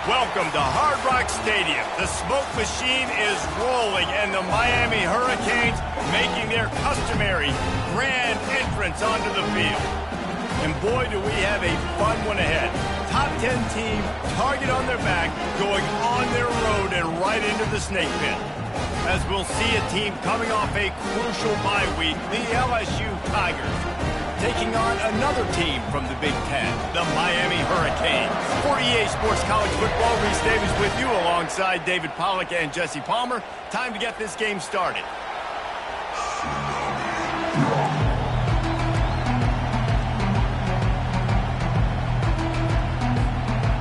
Welcome to Hard Rock Stadium. The smoke machine is rolling, and the Miami Hurricanes making their customary grand entrance onto the field. And boy, do we have a fun one ahead. Top 10 team, target on their back, going on their road and right into the snake pit. As we'll see a team coming off a crucial bye week, the LSU Tigers, taking on another team from the Big Ten, the Miami Hurricanes. For EA Sports College Football, Reese Davis with you alongside David Pollack and Jesse Palmer. Time to get this game started.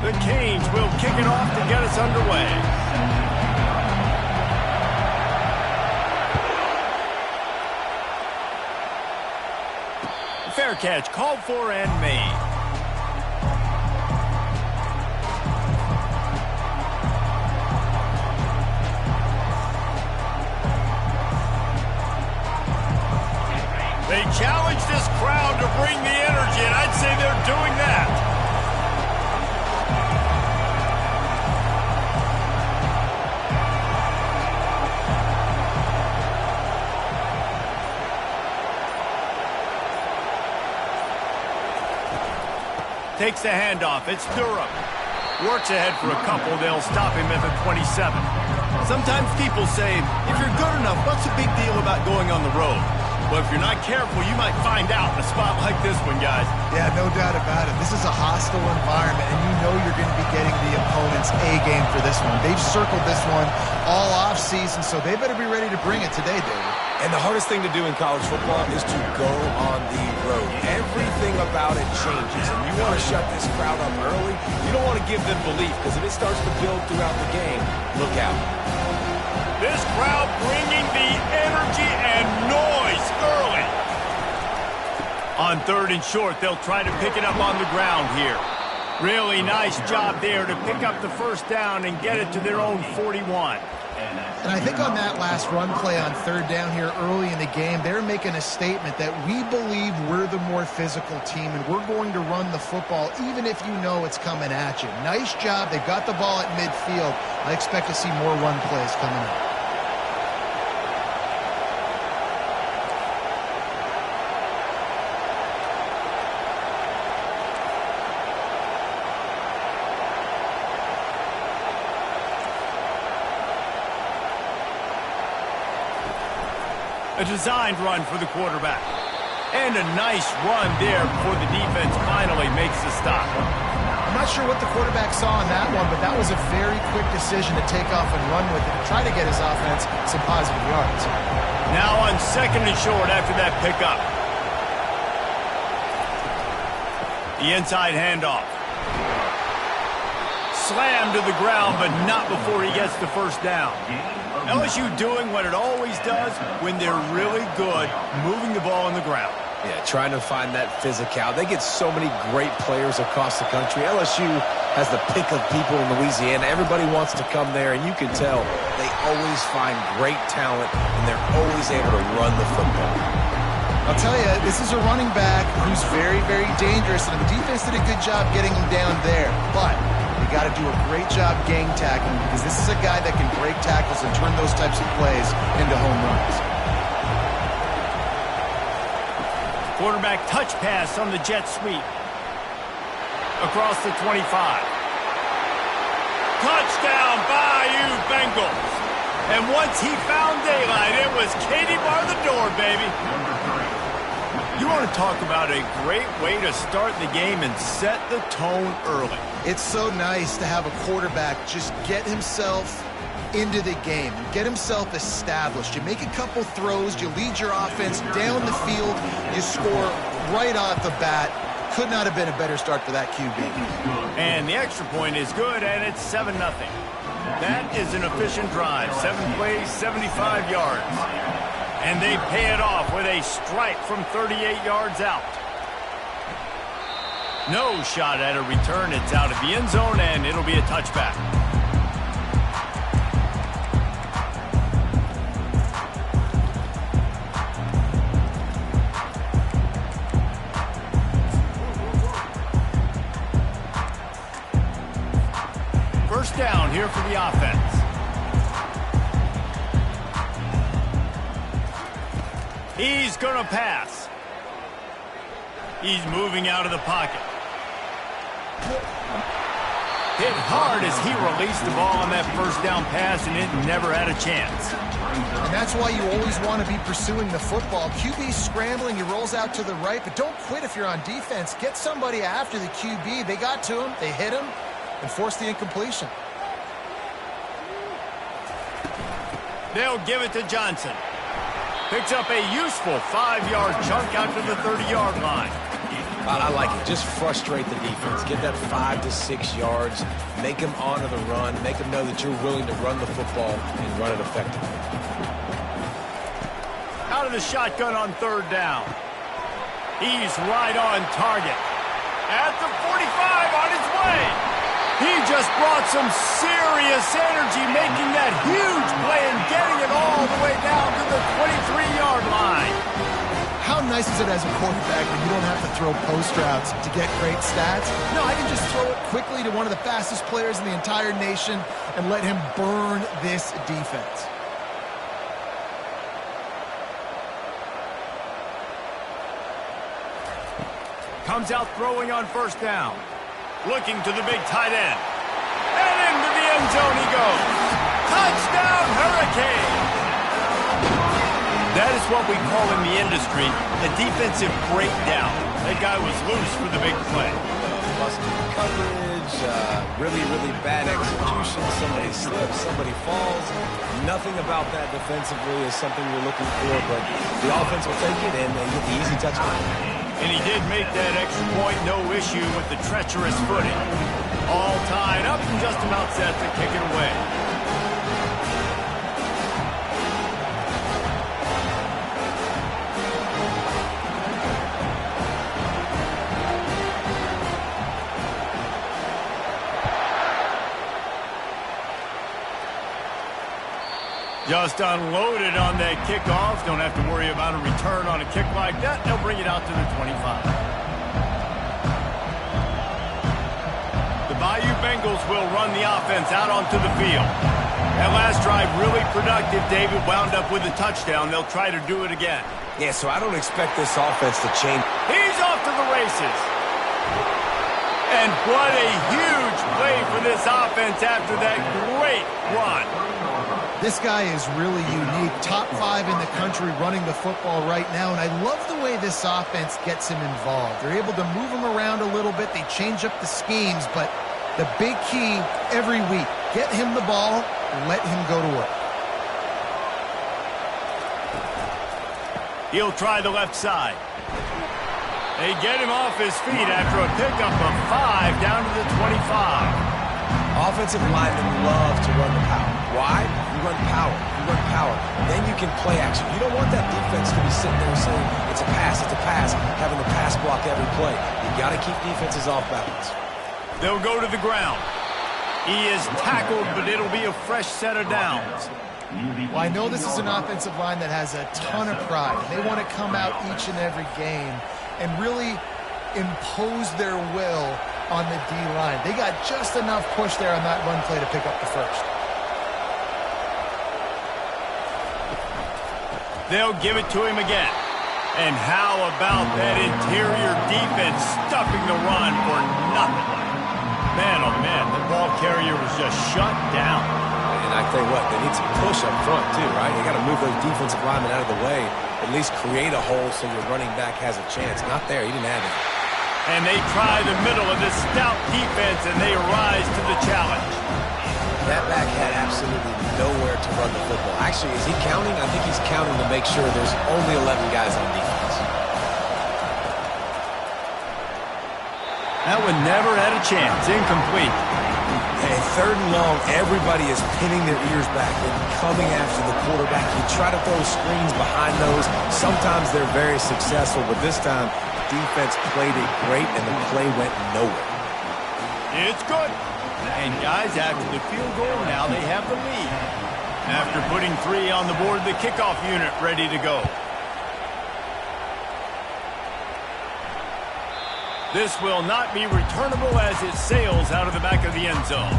The Canes will kick it off to get us underway. Fair catch, called for and made. They challenge this crowd to bring the energy, and I'd say they're doing that. Takes the handoff. It's Durham. Works ahead for a couple. They'll stop him at the 27. Sometimes people say, if you're good enough, what's the big deal about going on the road? Well, if you're not careful, you might find out in a spot like this one, guys. Yeah, no doubt about it. This is a hostile environment, and you know you're going to be getting the opponent's A-game for this one. They've circled this one all off-season, so they better be ready to bring it today, David. And the hardest thing to do in college football is to go on the road. Everything about it changes, and you want to shut this crowd up early. You don't want to give them belief, because if it starts to build throughout the game, look out. This crowd bringing the energy and noise early. On 3rd and short, they'll try to pick it up on the ground here. Really nice job there to pick up the first down and get it to their own 41. And I think on that last run play on 3rd down here early in the game, they're making a statement that we believe we're the more physical team and we're going to run the football even if you know it's coming at you. Nice job. They've got the ball at midfield. I expect to see more run plays coming up. A designed run for the quarterback. And a nice run there before the defense finally makes the stop. I'm not sure what the quarterback saw on that one, but that was a very quick decision to take off and run with it and try to get his offense some positive yards. Now on 2nd and short after that pickup. The inside handoff. Slammed to the ground, but not before he gets the first down. LSU doing what it always does when they're really good, moving the ball on the ground. Yeah, trying to find that physicality. They get so many great players across the country. LSU has the pick of people in Louisiana. Everybody wants to come there, and you can tell they always find great talent, and they're always able to run the football. I'll tell you, this is a running back who's very, very dangerous, and the defense did a good job getting him down there. But you got to do a great job gang tackling because this is a guy that can break tackles and turn those types of plays into home runs. Quarterback touch pass on the jet sweep. Across the 25. Touchdown, Bayou Bengals. And once he found daylight, it was Katie bar the door, baby. You want to talk about a great way to start the game and set the tone early. It's so nice to have a quarterback just get himself into the game, get himself established. You make a couple throws, you lead your offense down the field, you score right off the bat. Could not have been a better start for that QB. And the extra point is good, and it's 7-0. That is an efficient drive. 7 plays, 75 yards. And they pay it off with a strike from 38 yards out. No shot at a return. It's out of the end zone, and it'll be a touchback. first down here for the offense. He's going to pass. He's moving out of the pocket. Hit hard as he released the ball on that first down pass, and it never had a chance. And that's why you always want to be pursuing the football. QB scrambling, he rolls out to the right, but don't quit if you're on defense. Get somebody after the QB. They got to him, they hit him, and forced the incompletion. They'll give it to Johnson. Picks up a useful 5-yard chunk out to the 30-yard line. I like it. Just frustrate the defense. Get that 5 to 6 yards. Make them honor the run. Make them know that you're willing to run the football and run it effectively. Out of the shotgun on third down. He's right on target. At the 45, on his way. He just brought some serious energy, making that huge play and getting it all the way down to the 23-yard line. How nice is it as a quarterback when you don't have to throw post routes to get great stats? No, I can just throw it quickly to one of the fastest players in the entire nation and let him burn this defense. Comes out throwing on first down. Looking to the big tight end. And into the end zone he goes. Touchdown, Hurricane! That is what we call in the industry a defensive breakdown. That guy was loose for the big play. Busted coverage, really, really bad execution. Somebody slips, somebody falls. Nothing about that defensively is something we're looking for, but the offense will take it and they get the easy touchdown. And he did make that extra point, no issue with the treacherous footing. All tied up and just about set to kick it away. Just unloaded on that kickoff. Don't have to worry about a return on a kick like that. They'll bring it out to the 25. The Bayou Bengals will run the offense out onto the field. That last drive really productive. David wound up with a touchdown. They'll try to do it again. Yeah, so I don't expect this offense to change. He's off to the races. And what a huge play for this offense after that great run. This guy is really unique. Top 5 in the country running the football right now, and I love the way this offense gets him involved. They're able to move him around a little bit. They change up the schemes, but the big key every week, get him the ball, let him go to work. He'll try the left side. They get him off his feet after a pickup of 5 down to the 25. Offensive linemen love to run the power. Why? You run power. You run power. Then you can play action. You don't want that defense to be sitting there saying, it's a pass, having the pass block every play. You got to keep defenses off balance. They'll go to the ground. He is tackled, but it'll be a fresh set of downs. Well, I know this is an offensive line that has a ton of pride. They want to come out each and every game and really impose their will on the D-line. They got just enough push there on that run play to pick up the first. They'll give it to him again. And how about that interior defense stuffing the run for nothing? Man, oh man, the ball carrier was just shut down. And I tell you what, they need some push up front too, right? You got to move those defensive linemen out of the way, at least create a hole so your running back has a chance. Not there, he didn't have it. And they try the middle of this stout defense, and they rise to the challenge. That back had absolutely nowhere to run the football. Actually, is he counting? I think he's counting to make sure there's only 11 guys on defense. That one never had a chance. Incomplete. And third and long, everybody is pinning their ears back and coming after the quarterback. You try to throw screens behind those. Sometimes they're very successful, but this time, defense played it great, and the play went nowhere. It's good. And guys, after the field goal, now they have the lead. After putting 3 on the board, the kickoff unit ready to go. This will not be returnable as it sails out of the back of the end zone.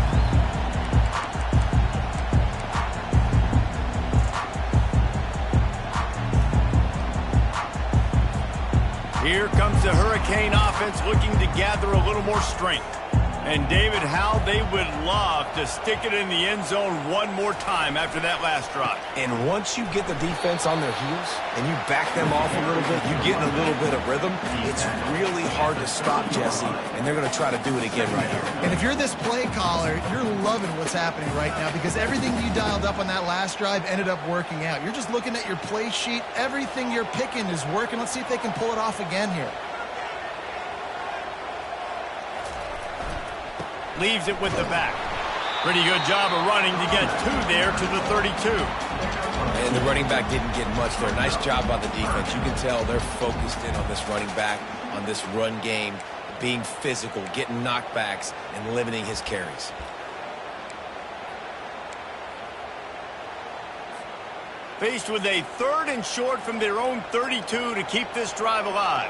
Here comes the Hurricane offense looking to gather a little more strength. And David, how they would love to stick it in the end zone one more time after that last drive. And once you get the defense on their heels and you back them off a little bit, you get in a little bit of rhythm, it's really hard to stop, Jesse, and they're going to try to do it again right here. And if you're this play caller, you're loving what's happening right now because everything you dialed up on that last drive ended up working out. You're just looking at your play sheet. Everything you're picking is working. Let's see if they can pull it off again here. Leaves it with the back. Pretty good job of running to get two there to the 32. And the running back didn't get much there. Nice job by the defense. You can tell they're focused in on this running back, on this run game, being physical, getting knockbacks, and limiting his carries. Faced with a 3rd and short from their own 32 to keep this drive alive.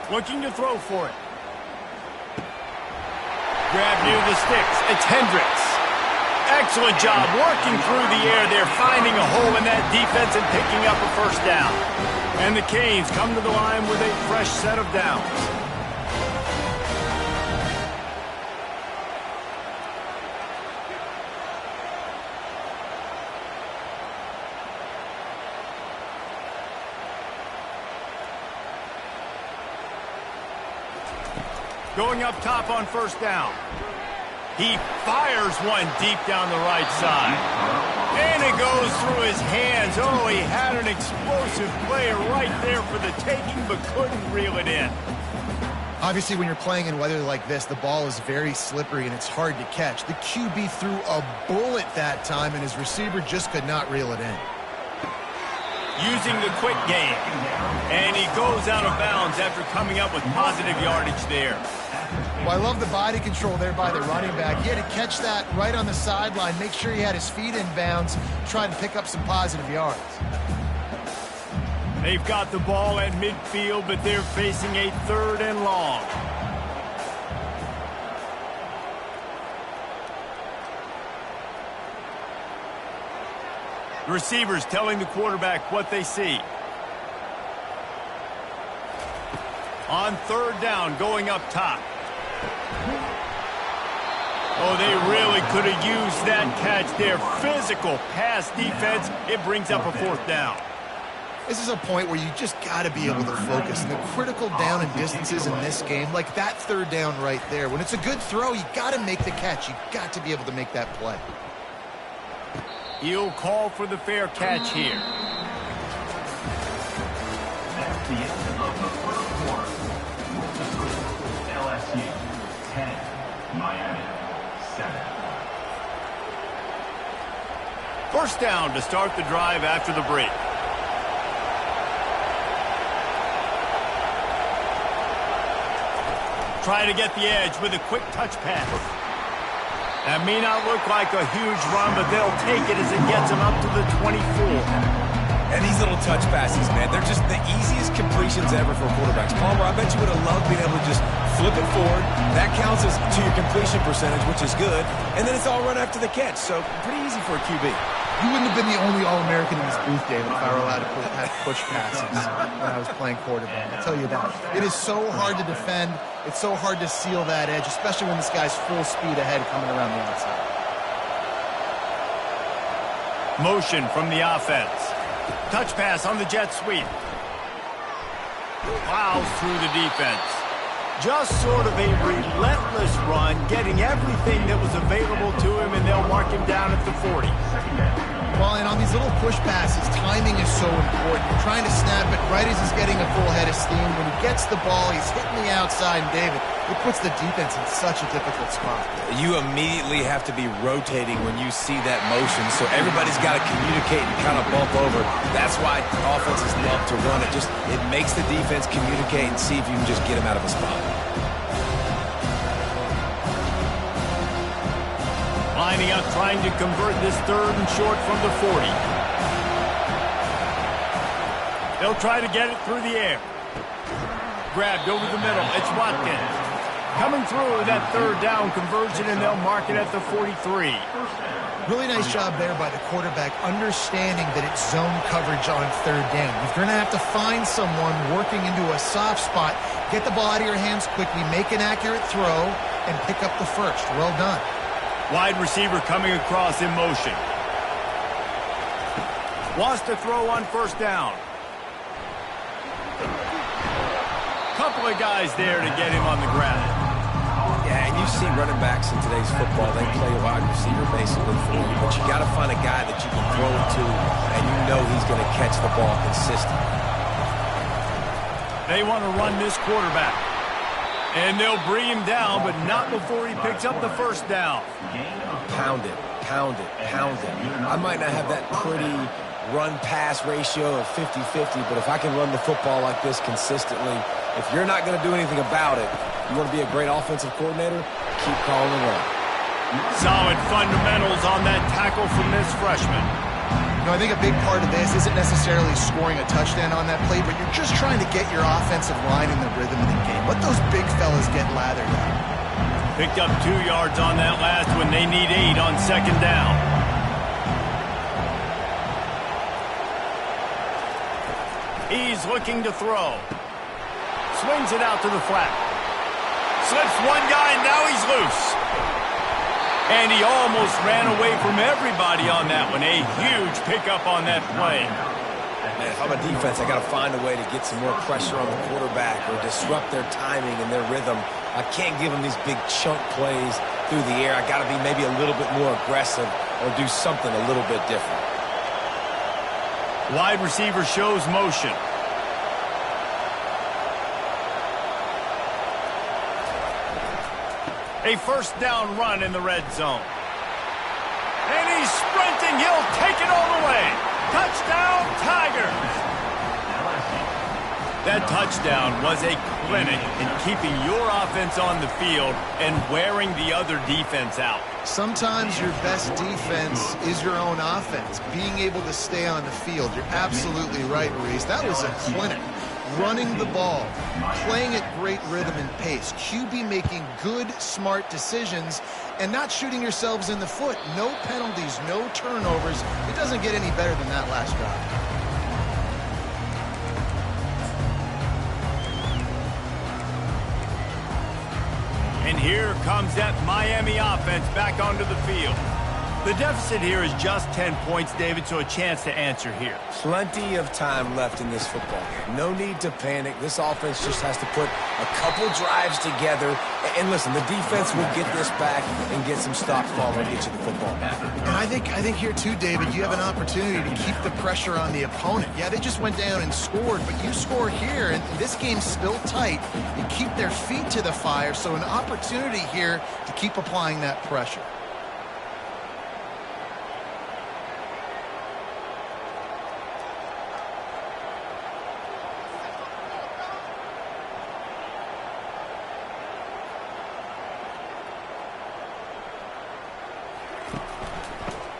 Looking to throw for it. Grab near the sticks. It's Hendricks. Excellent job working through the air there, finding a hole in that defense and picking up a first down. And the Canes come to the line with a fresh set of downs. Going up top on first down. He fires one deep down the right side. And it goes through his hands. Oh, he had an explosive player right there for the taking, but couldn't reel it in. Obviously, when you're playing in weather like this, the ball is very slippery and it's hard to catch. The QB threw a bullet that time, and his receiver just could not reel it in. Using the quick game. And he goes out of bounds after coming up with positive yardage there. Well, I love the body control there by the running back. He had to catch that right on the sideline, make sure he had his feet in bounds, try to pick up some positive yards. They've got the ball at midfield, but they're facing a 3rd and long. The receivers telling the quarterback what they see. On 3rd down, going up top. Oh, they really could have used that catch there. Physical pass defense. It brings up a 4th down. This is a point where you just got to be able to focus. And the critical down and distances in this game, like that 3rd down right there, when it's a good throw, you got to make the catch. You got to be able to make that play. He'll call for the fair catch here. That's the end of the 1st quarter. LSU 10, Miami 7. First down to start the drive after the break. Try to get the edge with a quick touch pass. That may not look like a huge run, but they'll take it as it gets them up to the 24. And these little touch passes, man, they're just the easiest completions ever for quarterbacks. Palmer, I bet you would have loved being able to just flip it forward. That counts as to your completion percentage, which is good. And then it's all run after the catch, so pretty easy for a QB. You wouldn't have been the only All-American in this booth, David, if I were allowed to have push passes when I was playing quarterback. I'll tell you that. It is so hard to defend. It's so hard to seal that edge, especially when this guy's full speed ahead coming around the outside. Motion from the offense. Touch pass on the jet sweep. Plows through the defense. Just sort of a relentless run, getting everything that was available to him, and they'll mark him down at the 40. Well, and on these little push passes, timing is so important. You're trying to snap it right as he's getting a full head of steam. When he gets the ball, he's hitting the outside, and David, it puts the defense in such a difficult spot. You immediately have to be rotating when you see that motion, so everybody's got to communicate and kind of bump over. That's why offenses love to run it. It makes the defense communicate and see if you can just get him out of a spot. Lining up, trying to convert this 3rd and short from the 40. They'll try to get it through the air. Grabbed over the middle. It's Watkins. Coming through that 3rd down conversion, and they'll mark it at the 43. Really nice job there by the quarterback, understanding that it's zone coverage on third down. You're going to have to find someone working into a soft spot, get the ball out of your hands quickly, make an accurate throw, and pick up the first. Well done. Wide receiver coming across in motion. Wants to throw on first down. Couple of guys there to get him on the ground. Yeah, and you see running backs in today's football, they play a wide receiver basically for you, but you got to find a guy that you can throw it to, and you know he's going to catch the ball consistently. They want to run this quarterback. And they'll bring him down, but not before he picks up the first down. Pound it, pound it, pound it. I might not have that pretty run-pass ratio of 50-50, but if I can run the football like this consistently, if you're not going to do anything about it, you want to be a great offensive coordinator, keep calling the run. Solid fundamentals on that tackle from this freshman. You know, I think a big part of this isn't necessarily scoring a touchdown on that play, but you're just trying to get your offensive line in the rhythm of the game. Let those big fellas get lathered up. Picked up 2 yards on that last one. They need 8 on second down. He's looking to throw. Swings it out to the flat. Slips one guy, and now he's loose. And he almost ran away from everybody on that one. A huge pickup on that play. Man, if I'm a defense, I got to find a way to get some more pressure on the quarterback or disrupt their timing and their rhythm. I can't give them these big chunk plays through the air. I got to be maybe a little bit more aggressive or do something a little bit different. Wide receiver shows motion. A first down run in the red zone. And he's sprinting. He'll take it all the way. Touchdown, Tigers. That touchdown was a clinic in keeping your offense on the field and wearing the other defense out. Sometimes your best defense is your own offense, being able to stay on the field. You're absolutely right, Reese. That was a clinic. Running the ball, playing at great rhythm and pace. QB making good, smart decisions and not shooting yourselves in the foot. No penalties, no turnovers. It doesn't get any better than that last drive. And here comes that Miami offense back onto the field. The deficit here is just 10 points, David, so a chance to answer here. Plenty of time left in this football game. No need to panic. This offense just has to put a couple drives together. And listen, the defense will get this back and get some stops following and get you the football back. And I think here too, David, you have an opportunity to keep the pressure on the opponent. Yeah, they just went down and scored, but you score here, and this game's still tight. You keep their feet to the fire, so an opportunity here to keep applying that pressure.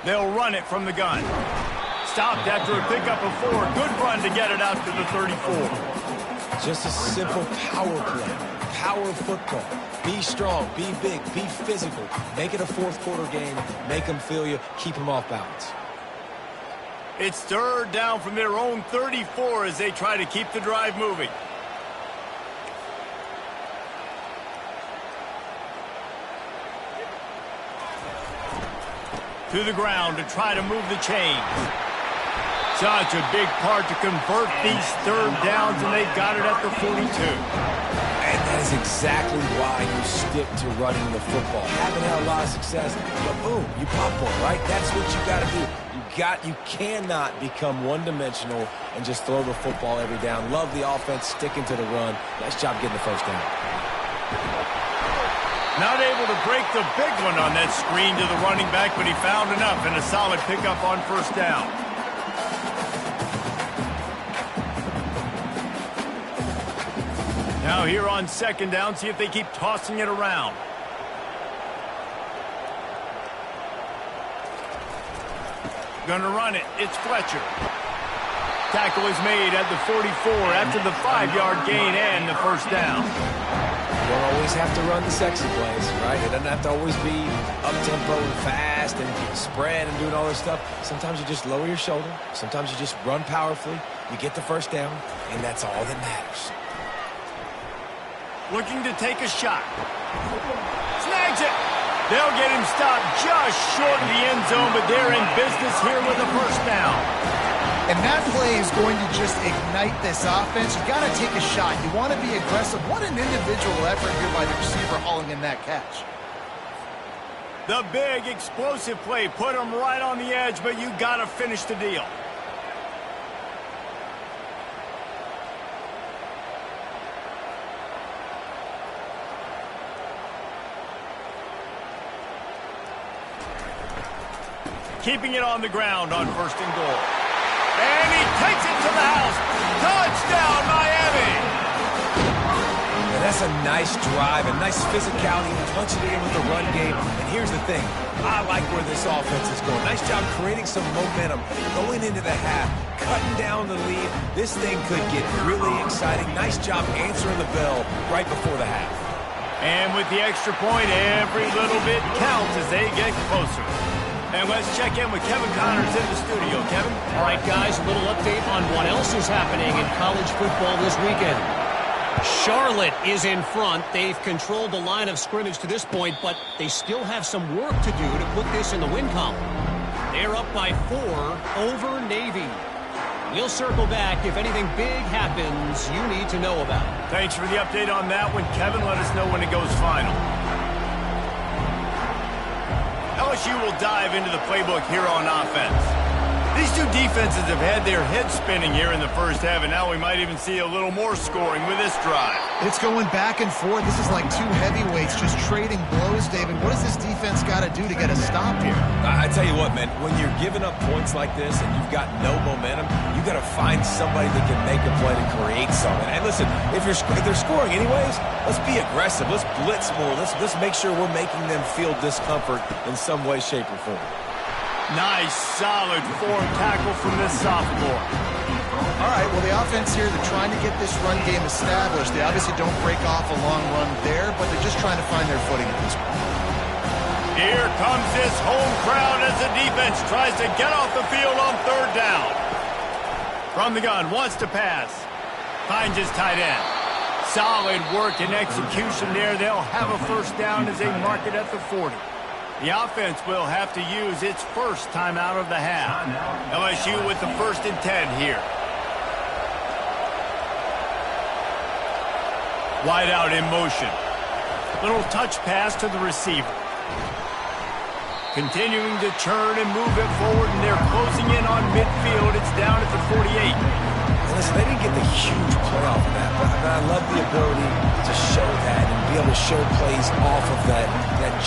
They'll run it from the gun. Stopped after a pickup of 4. Good run to get it out to the 34. Just a simple power play. Power football. Be strong, be big, be physical. Make it a fourth quarter game. Make them feel you. Keep them off balance. It's third down from their own 34 as they try to keep the drive moving. To the ground to try to move the chains. Such a big part to convert these third downs, and they've got it at the 42. And that is exactly why you stick to running the football. Haven't had a lot of success, but boom, you pop one, right? That's what you got to do. You cannot become one-dimensional and just throw the football every down. Love the offense, sticking to the run. Nice job getting the first down. Not able to break the big one on that screen to the running back, but he found enough and a solid pickup on first down. Now here on second down, see if they keep tossing it around. Gonna run it. It's Fletcher. Tackle is made at the 44 after the 5-yard gain and the first down. don't always have to run the sexy plays, right? It doesn't have to always be up-tempo and fast and spread and doing all this stuff. Sometimes you just lower your shoulder. Sometimes you just run powerfully. You get the first down, and that's all that matters. Looking to take a shot. Snags it. They'll get him stopped just short of the end zone, but they're in business here with a first down. And that play is going to just ignite this offense. You got to take a shot. You want to be aggressive. What an individual effort here by the receiver hauling in that catch. The big explosive play put him right on the edge, but you got to finish the deal. Keeping it on the ground on first and goal. And he takes it to the house. Touchdown, Miami! Yeah, that's a nice drive, a nice physicality, punching it in with the run game. And here's the thing. I like where this offense is going. Nice job creating some momentum, going into the half, cutting down the lead. This thing could get really exciting. Nice job answering the bell right before the half. And with the extra point, every little bit counts as they get closer. And let's check in with Kevin Connors in the studio. Kevin? All right, guys, a little update on what else is happening in college football this weekend. Charlotte is in front. They've controlled the line of scrimmage to this point, but they still have some work to do to put this in the win column. They're up by 4 over Navy. We'll circle back if anything big happens you need to know about. Thanks for the update on that one, Kevin. Let us know when it goes final. LSU will dive into the playbook here on offense. These two defenses have had their heads spinning here in the first half, and now we might even see a little more scoring with this drive. It's going back and forth. This is like two heavyweights just trading blows, David. What does this defense got to do to get a stop here? I tell you what, man, when you're giving up points like this and you've got no momentum, you got to find somebody that can make a play to create something. And listen, if they're scoring anyways, let's be aggressive. Let's blitz more. Let's make sure we're making them feel discomfort in some way, shape, or form. Nice, solid form tackle from this sophomore. All right, well, the offense here, they're trying to get this run game established. They obviously don't break off a long run there, but they're just trying to find their footing at this point. Here comes this home crowd as the defense tries to get off the field on third down. From the gun, wants to pass. Finds his tight end. Solid work and execution there. They'll have a first down as they mark it at the 40. The offense will have to use its first timeout of the half. LSU with the 1st and 10 here. Wide out in motion. Little touch pass to the receiver. Continuing to churn and move it forward, and they're closing in on midfield. It's down at the 48. Listen, they didn't get the huge play off of that, but I love the ability to show that and be able to show plays off of that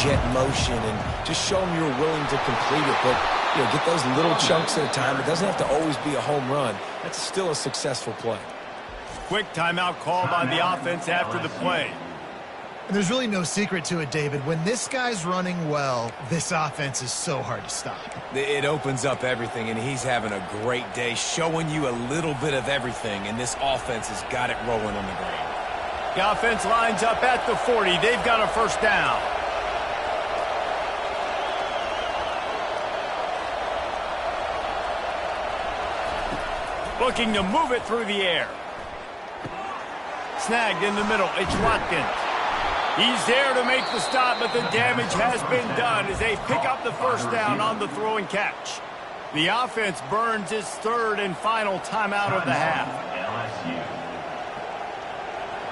jet motion and just show them you're willing to complete it. But, you know, get those little chunks at a time. It doesn't have to always be a home run. That's still a successful play. Quick timeout called by the offense after the play. And there's really no secret to it, David. When this guy's running well, this offense is so hard to stop. It opens up everything, and he's having a great day, showing you a little bit of everything, and this offense has got it rolling on the ground. The offense lines up at the 40. They've got a first down. Looking to move it through the air. Snagged in the middle. It's Watkins. He's there to make the stop, but the damage has been done as they pick up the first down on the throw and catch. The offense burns its 3rd and final timeout of the half.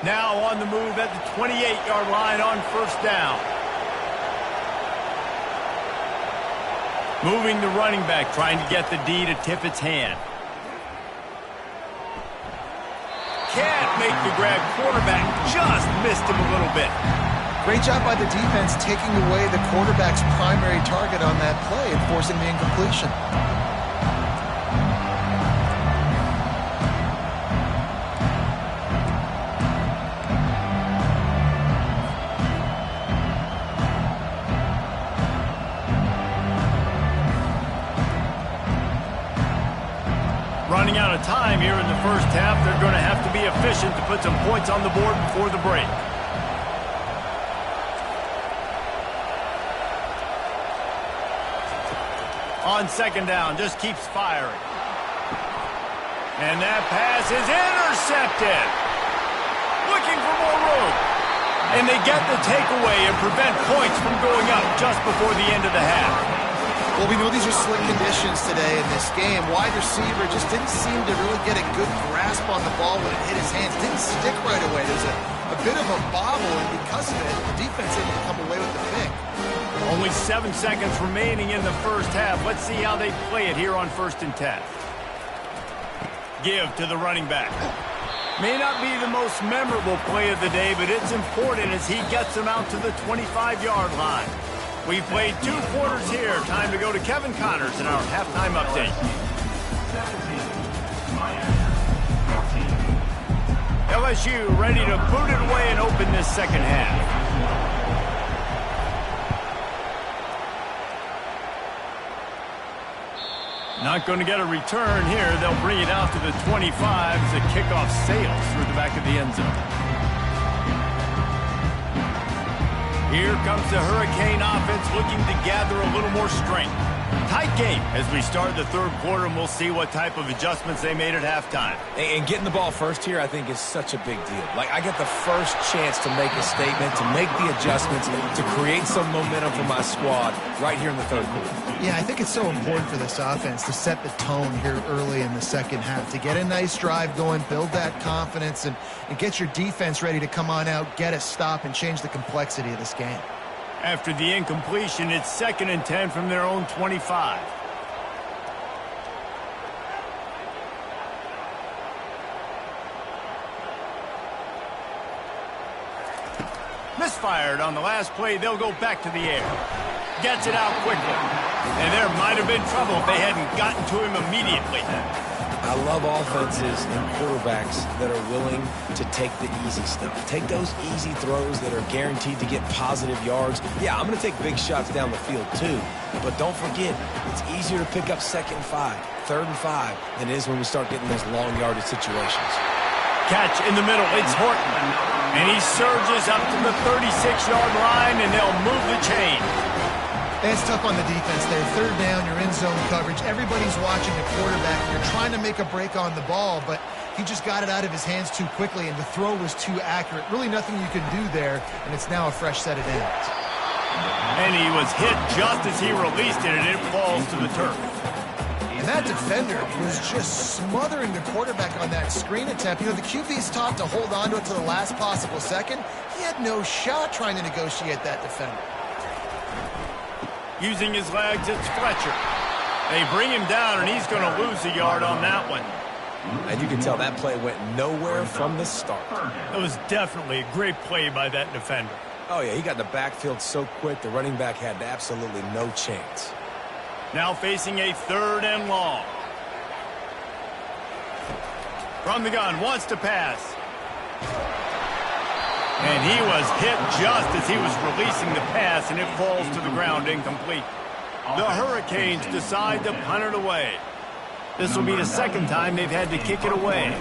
Now on the move at the 28-yard line on first down. Moving the running back, trying to get the D to tip its hand. Can't make the grab. Quarterback just missed him a little bit. Great job by the defense taking away the quarterback's primary target on that play and forcing the incompletion. Running out of time here in the first half. They're going to have to be efficient to put some points on the board before the break. On second down, just keeps firing. And that pass is intercepted. Looking for more room. And they get the takeaway and prevent points from going up just before the end of the half. Well, we know these are slick conditions today in this game. Wide receiver just didn't seem to really get a good grasp on the ball when it hit his hands. Didn't stick right away. There's a bit of a bobble, and because of it, the defense able to come away with the pick. Only 7 seconds remaining in the first half. Let's see how they play it here on 1st and 10. Give to the running back. May not be the most memorable play of the day, but it's important as he gets them out to the 25-yard line. We've played 2 quarters here. Time to go to Kevin Connors in our halftime update. 17, Miami 14. LSU ready to boot it away and open this second half. Not going to get a return here. They'll bring it out to the 25 as the kickoff sails through the back of the end zone. Here comes the Hurricane offense looking to gather a little more strength. Tight game as we start the third quarter, and we'll see what type of adjustments they made at halftime. And getting the ball first here, I think, is such a big deal. Like, I get the first chance to make a statement, to make the adjustments, to create some momentum for my squad right here in the third quarter. Yeah, I think it's so important for this offense to set the tone here early in the second half, to get a nice drive going, build that confidence, and get your defense ready to come on out, get a stop, and change the complexity of this game. After the incompletion, it's 2nd and 10 from their own 25. Misfired on the last play. They'll go back to the air. Gets it out quickly. And there might have been trouble if they hadn't gotten to him immediately. I love offenses and quarterbacks that are willing to take the easy stuff. Take those easy throws that are guaranteed to get positive yards. Yeah, I'm going to take big shots down the field too. But don't forget, it's easier to pick up 2nd and 5, 3rd and 5 than it is when we start getting those long yardage situations. Catch in the middle. It's Horton. And he surges up to the 36-yard line, and they'll move the chain. It's tough on the defense there. 3rd down, you're in zone coverage. Everybody's watching the quarterback. You're trying to make a break on the ball, but he just got it out of his hands too quickly, and the throw was too accurate. Really nothing you can do there, and it's now a fresh set of downs. And he was hit just as he released it, and it falls to the turf. And that defender was just smothering the quarterback on that screen attempt. You know, the QB's taught to hold on to it to the last possible second. He had no shot trying to negotiate that defender. Using his legs, it's Fletcher. They bring him down, and he's going to lose a yard on that one. And you can tell that play went nowhere from the start. It was definitely a great play by that defender. Oh, yeah, he got in the backfield so quick, the running back had absolutely no chance. Now facing a 3rd and long. From the gun, wants to pass. And he was hit just as he was releasing the pass, and it falls to the ground incomplete. The Hurricanes decide to punt it away. This will be the 2nd time they've had to kick it away.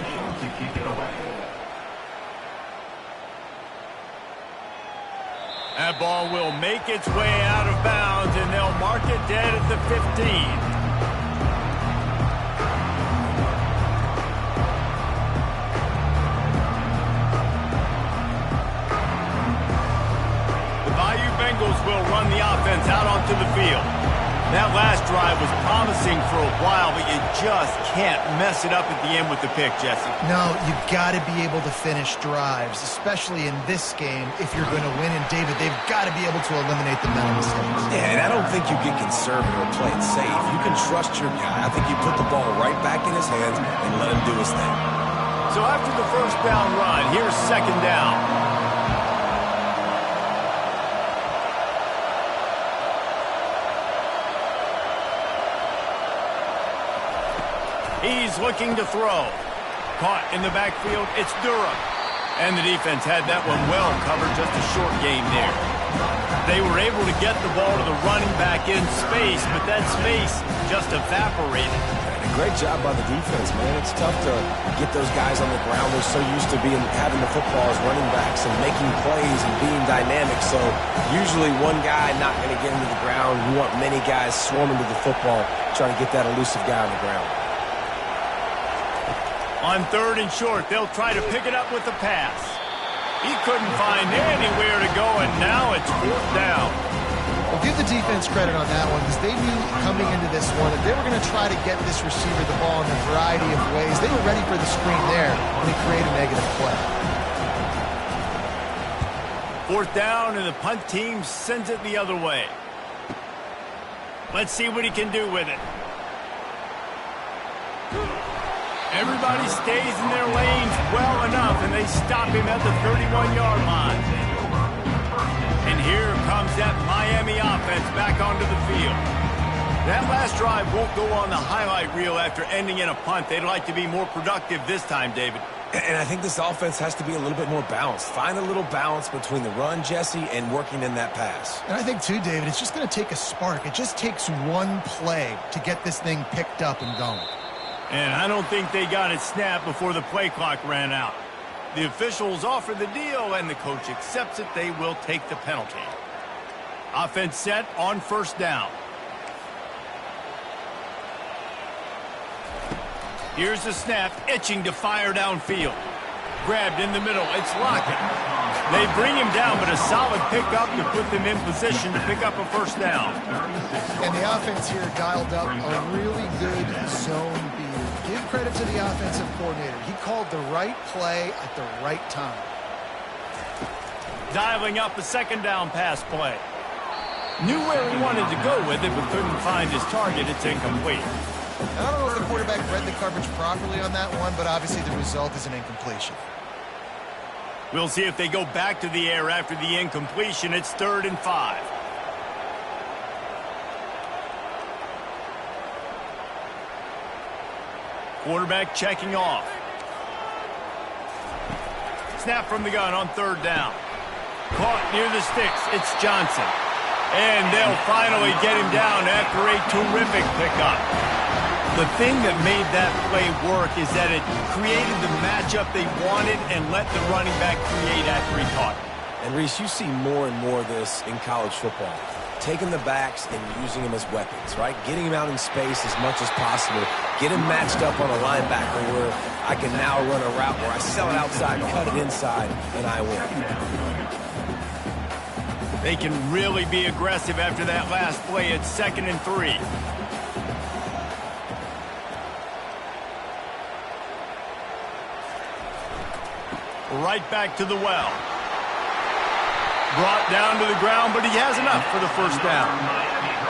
That ball will make its way out of bounds, and they'll mark it dead at the 15. Bengals will run the offense out onto the field. That last drive was promising for a while, but you just can't mess it up at the end with the pick, Jesse. No, you've got to be able to finish drives, especially in this game. If you're going to win, and David, they've got to be able to eliminate the mental mistakes. Yeah, and I don't think you get conservative or play it safe. You can trust your guy. I think you put the ball right back in his hands and let him do his thing. So after the first down run, here's 2nd down. He's looking to throw. Caught in the backfield, it's Durham. And the defense had that one well covered, just a short game there. They were able to get the ball to the running back in space, but that space just evaporated. And a great job by the defense, man. It's tough to get those guys on the ground. They're so used to having the football as running backs and making plays and being dynamic. So usually one guy not going to get into the ground. You want many guys swarming to the football, trying to get that elusive guy on the ground. On 3rd and short, they'll try to pick it up with the pass. He couldn't find anywhere to go, and now it's 4th down. Well, give the defense credit on that one because they knew coming into this one that they were going to try to get this receiver the ball in a variety of ways. They were ready for the screen there when he created a negative play. 4th down, and the punt team sends it the other way. Let's see what he can do with it. Everybody stays in their lanes well enough, and they stop him at the 31-yard line. And here comes that Miami offense back onto the field. That last drive won't go on the highlight reel after ending in a punt. They'd like to be more productive this time, David. And I think this offense has to be a little bit more balanced. Find a little balance between the run, Jesse, and working in that pass. And I think, too, David, it's just going to take a spark. It just takes one play to get this thing picked up and going. And I don't think they got it snapped before the play clock ran out. The officials offer the deal, and the coach accepts it. They will take the penalty. Offense set on 1st down. Here's the snap, itching to fire downfield. Grabbed in the middle, it's Lockett. They bring him down, but a solid pickup to put them in position to pick up a 1st down. And the offense here dialed up a really good zone beat. Give credit to the offensive coordinator. He called the right play at the right time. Dialing up a 2nd down pass play. Knew where he wanted to go with it, but couldn't find his target. It's incomplete. I don't know if the quarterback read the coverage properly on that one, but obviously the result is an incompletion. We'll see if they go back to the air after the incompletion. It's 3rd and 5. Quarterback checking off. Snap from the gun on 3rd down. Caught near the sticks. It's Johnson. And they'll finally get him down after a terrific pickup. The thing that made that play work is that it created the matchup they wanted and let the running back create after he caught it. And, Reese, you see more and more of this in college football. Taking the backs and using them as weapons, right? Getting him out in space as much as possible. Get him matched up on a linebacker where I can now run a route where I sell it outside, cut it inside, and I win. They can really be aggressive after that last play. It's 2nd and 3. Right back to the well. Brought down to the ground, but he has enough for the 1st down.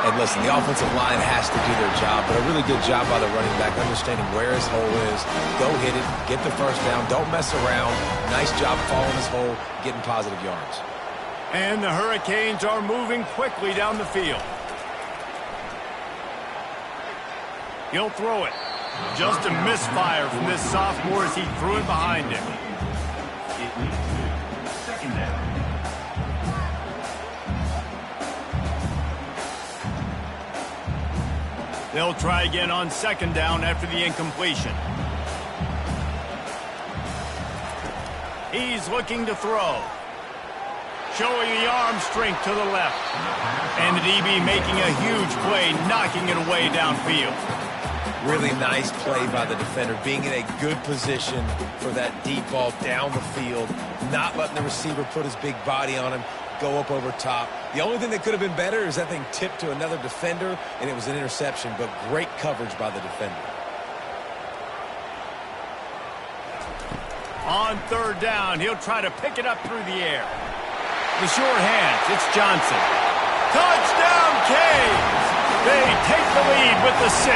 And listen, the offensive line has to do their job, but a really good job by the running back understanding where his hole is. Go hit it, get the 1st down, don't mess around. Nice job following his hole, getting positive yards. And the Hurricanes are moving quickly down the field. He'll throw it. Just a misfire from this sophomore as he threw it behind him. 2nd down. They'll try again on 2nd down after the incompletion. He's looking to throw. Showing the arm strength to the left. And the DB making a huge play, knocking it away downfield. Really nice play by the defender, being in a good position for that deep ball down the field, not letting the receiver put his big body on him, go up over top. The only thing that could have been better is that thing tipped to another defender, and it was an interception, but great coverage by the defender. On 3rd down, he'll try to pick it up through the air. The short hands, it's Johnson. Touchdown, Canes! They take the lead with the 6.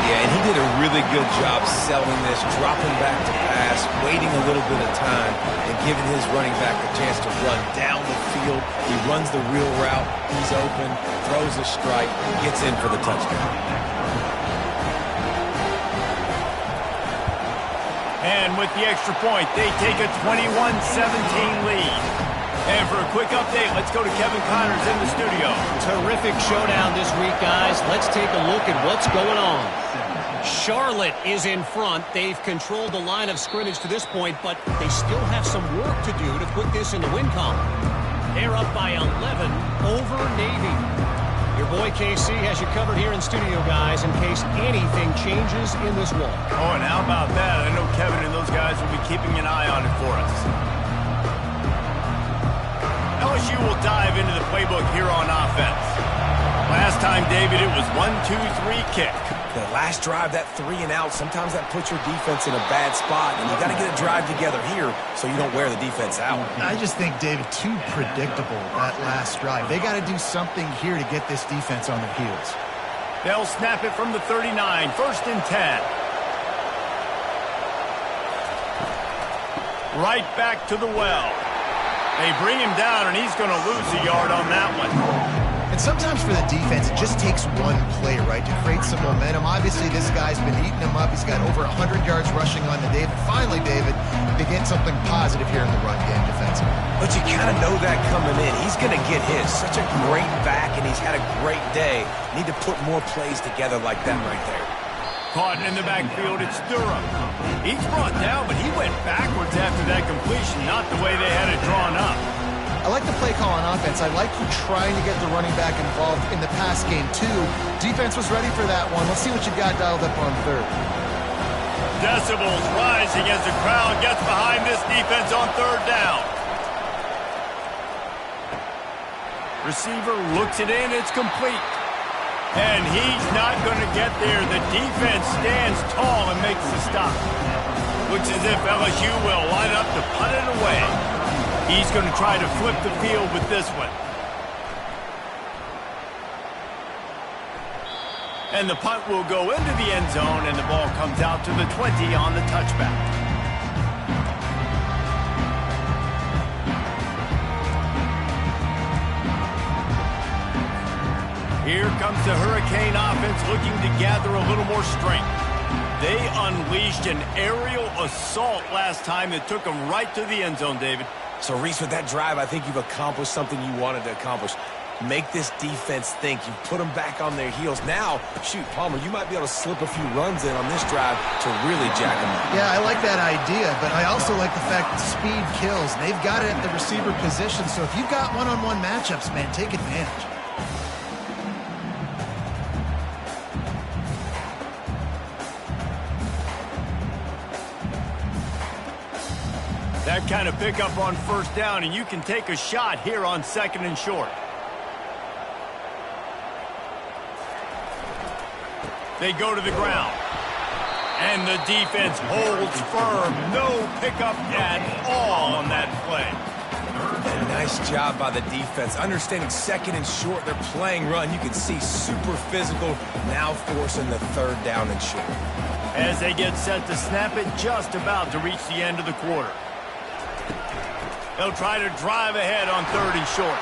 Yeah, and he did a really good job selling this, dropping back to pass, waiting a little bit of time, and giving his running back a chance to run down the field. He runs the real route. He's open, throws a strike, gets in for the touchdown. And with the extra point, they take a 21-17 lead. And for a quick update, let's go to Kevin Connors in the studio. Terrific showdown this week, guys. Let's take a look at what's going on. Charlotte is in front. They've controlled the line of scrimmage to this point, but they still have some work to do to put this in the win column. They're up by 11 over Navy. Your boy KC has you covered here in studio, guys, in case anything changes in this one. Oh, and how about that? I know Kevin and those guys will be keeping an eye on it for us. LSU will dive into the playbook here on offense. Last time, David, it was 1-2-3 kick. The last drive, that 3 and out, sometimes that puts your defense in a bad spot, and you got to get a drive together here so you don't wear the defense out. I just think, David, too predictable, that last drive. They got to do something here to get this defense on their heels. They'll snap it from the 39, 1st and 10. Right back to the well. They bring him down, and he's going to lose a yard on that one. And sometimes for the defense, it just takes one play, right, to create some momentum. Obviously, this guy's been eating him up. He's got over 100 yards rushing on the day. But finally, David, they get something positive here in the run game defensively. But you kind of know that coming in. He's going to get his. Such a great back, and he's had a great day. Need to put more plays together like that right there. Caught in the backfield, it's Durham. He's brought down, but he went backwards after that completion, not the way they had it drawn up. I like the play call on offense. I like you trying to get the running back involved in the pass game, too. Defense was ready for that one. Let's see what you got dialed up on third. Decibels rising as the crowd gets behind this defense on 3rd down. Receiver looks it in, it's complete. And he's not going to get there. The defense stands tall and makes the stop. Looks as if LSU will line up to punt it away. He's going to try to flip the field with this one. And the punt will go into the end zone, and the ball comes out to the 20 on the touchback. Here comes the Hurricane offense looking to gather a little more strength. They unleashed an aerial assault last time that took them right to the end zone, David. So, Reese, with that drive, I think you've accomplished something you wanted to accomplish. Make this defense think. You put them back on their heels. Now, shoot, Palmer, you might be able to slip a few runs in on this drive to really jack them up. Yeah, I like that idea, but I also like the fact that speed kills. They've got it at the receiver position, so if you've got one-on-one matchups, man, take advantage. That kind of pickup on 1st down, and you can take a shot here on 2nd and short. They go to the ground. And the defense holds firm. No pickup at all on that play. And nice job by the defense. Understanding 2nd and short, they're playing run. You can see super physical, now forcing the 3rd down and short. As they get set to snap it, just about to reach the end of the quarter. They'll try to drive ahead on 3rd and short.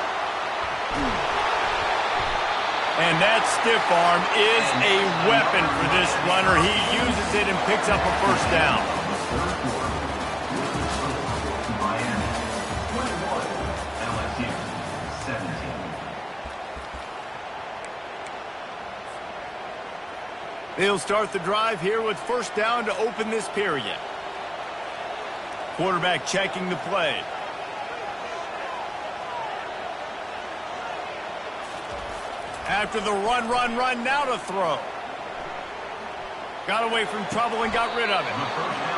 And that stiff arm is a weapon for this runner. He uses it and picks up a 1st down. Miami 21, LSU 17. They'll start the drive here with 1st down to open this period. Quarterback checking the play. After the run, now to throw. Got away from trouble and got rid of it.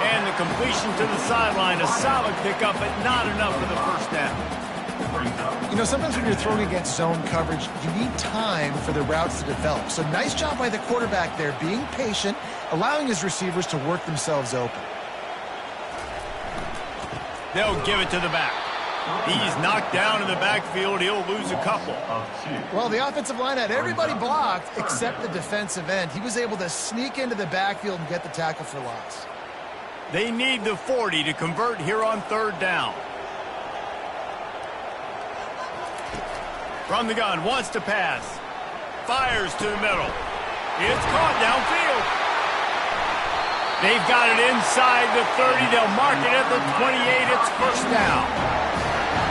And the completion to the sideline, a solid pickup, but not enough for the 1st down. You know, sometimes when you're throwing against zone coverage, you need time for the routes to develop. So nice job by the quarterback there, being patient, allowing his receivers to work themselves open. They'll give it to the back. He's knocked down in the backfield. He'll lose a couple. Well, the offensive line had everybody blocked except the defensive end. He was able to sneak into the backfield and get the tackle for loss. They need the 40 to convert here on 3rd down. From the gun, wants to pass. Fires to the middle. It's caught downfield. They've got it inside the 30. They'll mark it at the 28. It's 1st down.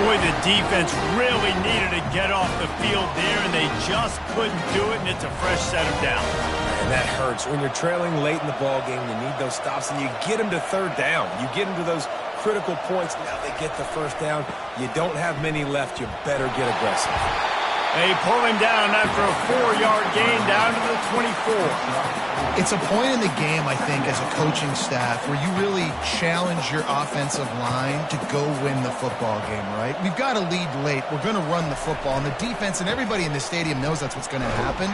Boy, the defense really needed to get off the field there, and they just couldn't do it, and it's a fresh set of down. And that hurts. When you're trailing late in the ball game, you need those stops, and you get them to third down. You get them to those critical points. Now they get the first down. You don't have many left. You better get aggressive. They pull him down after a 4-yard gain down to the 24. It's a point in the game, I think, as a coaching staff where you really challenge your offensive line to go win the football game, right? We've got to lead late. We're going to run the football. And the defense and everybody in the stadium knows that's what's going to happen.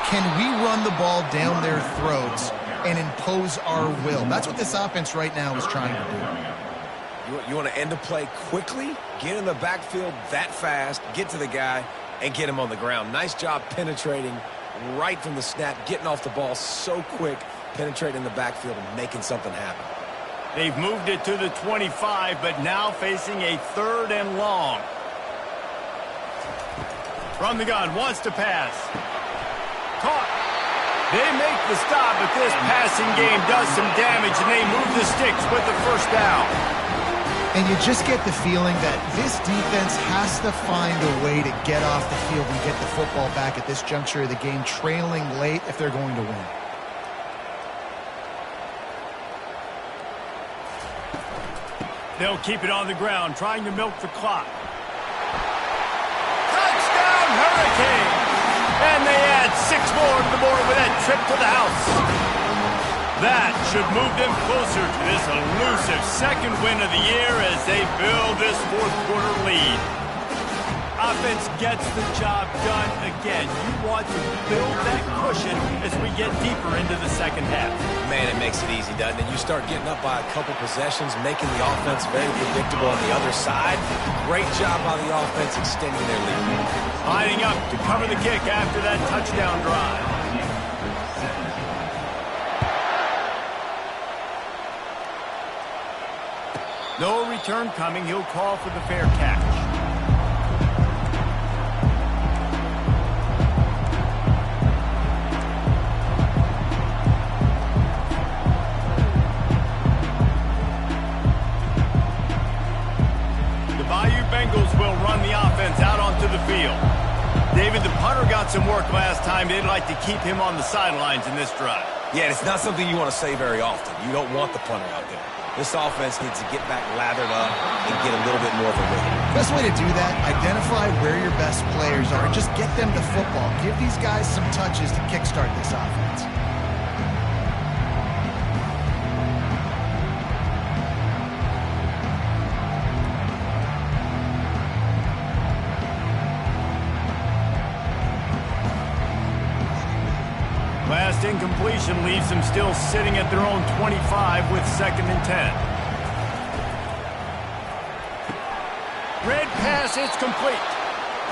Can we run the ball down their throats and impose our will? That's what this offense right now is trying to do. You want to end a play quickly, get in the backfield that fast, get to the guy, and get him on the ground. Nice job penetrating right from the snap, getting off the ball so quick, penetrating the backfield and making something happen. They've moved it to the 25, but now facing a 3rd and long. From the gun, wants to pass. Caught. They make the stop, but this passing game does some damage, and they move the sticks with the first down. And you just get the feeling that this defense has to find a way to get off the field and get the football back at this juncture of the game, trailing late if they're going to win. They'll keep it on the ground, trying to milk the clock. Touchdown, Hurricane! And they add 6 more to the board with that trip to the house. That should move them closer to this elusive 2nd win of the year as they build this 4th quarter lead. Offense gets the job done again. You want to build that cushion as we get deeper into the 2nd half. Man, it makes it easy, doesn't it? You start getting up by a couple possessions, making the offense very predictable on the other side. Great job by the offense extending their lead. Lining up to cover the kick after that touchdown drive. No return coming. He'll call for the fair catch. The Bayou Bengals will run the offense out onto the field. David, the punter got some work last time. They'd like to keep him on the sidelines in this drive. Yeah, it's not something you want to say very often. You don't want the punter out there. This offense needs to get back lathered up and get a little bit more of a rhythm. Best way to do that, identify where your best players are and just get them the football. Give these guys some touches to kickstart this offense. Last incompletion leaves them still sitting at their own 25 with 2nd and 10. Red pass, it's complete.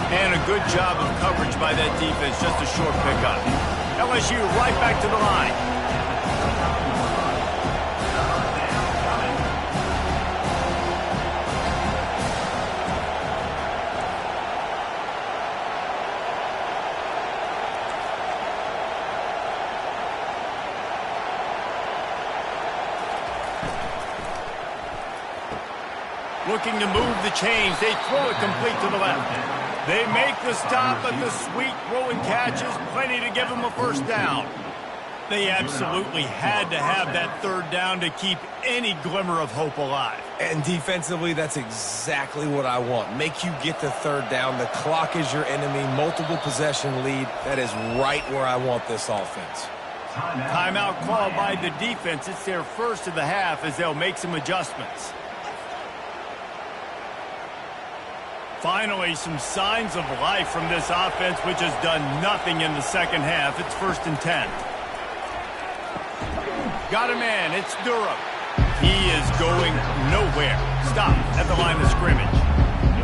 And a good job of coverage by that defense, just a short pickup. LSU right back to the line. Looking to move the chains. They throw it complete to the left. They make the stop, but the sweet throwing catch is plenty to give them a first down. They absolutely had to have that 3rd down to keep any glimmer of hope alive. And defensively, that's exactly what I want. Make you get the 3rd down. The clock is your enemy. Multiple possession lead. That is right where I want this offense. Timeout called by the defense. It's their first of the half as they'll make some adjustments. Finally, some signs of life from this offense, which has done nothing in the 2nd half. It's 1st and 10. Got a man. It's Durham. He is going nowhere. Stop at the line of scrimmage.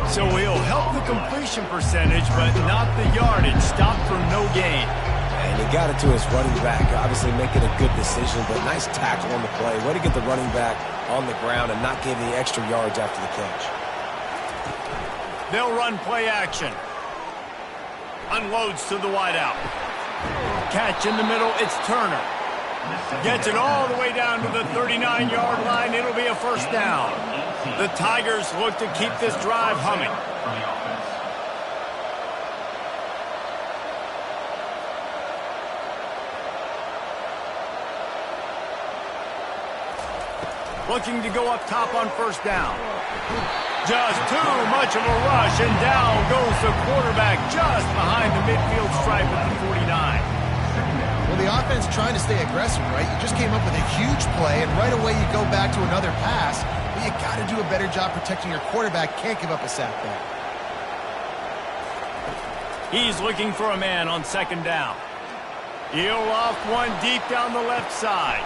So he'll help the completion percentage, but not the yardage. Stop for no gain. And he got it to his running back, obviously making a good decision, but nice tackle on the play. Way to get the running back on the ground and not give the extra yards after the catch. They'll run play action. Unloads to the wideout. Catch in the middle, it's Turner. Gets it all the way down to the 39-yard line. It'll be a first down. The Tigers look to keep this drive humming. For the offense. Looking to go up top on first down. Just too much of a rush, and down goes the quarterback just behind the midfield stripe at the 49. Well, the offense trying to stay aggressive, right? You just came up with a huge play, and right away you go back to another pass. But you got to do a better job protecting your quarterback. Can't give up a sack there. He's looking for a man on second down. He'll off one deep down the left side.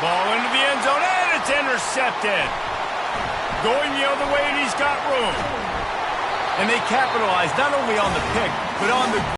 Ball into the end zone, and it's intercepted. Going the other way, and he's got room. And they capitalize not only on the pick, but on the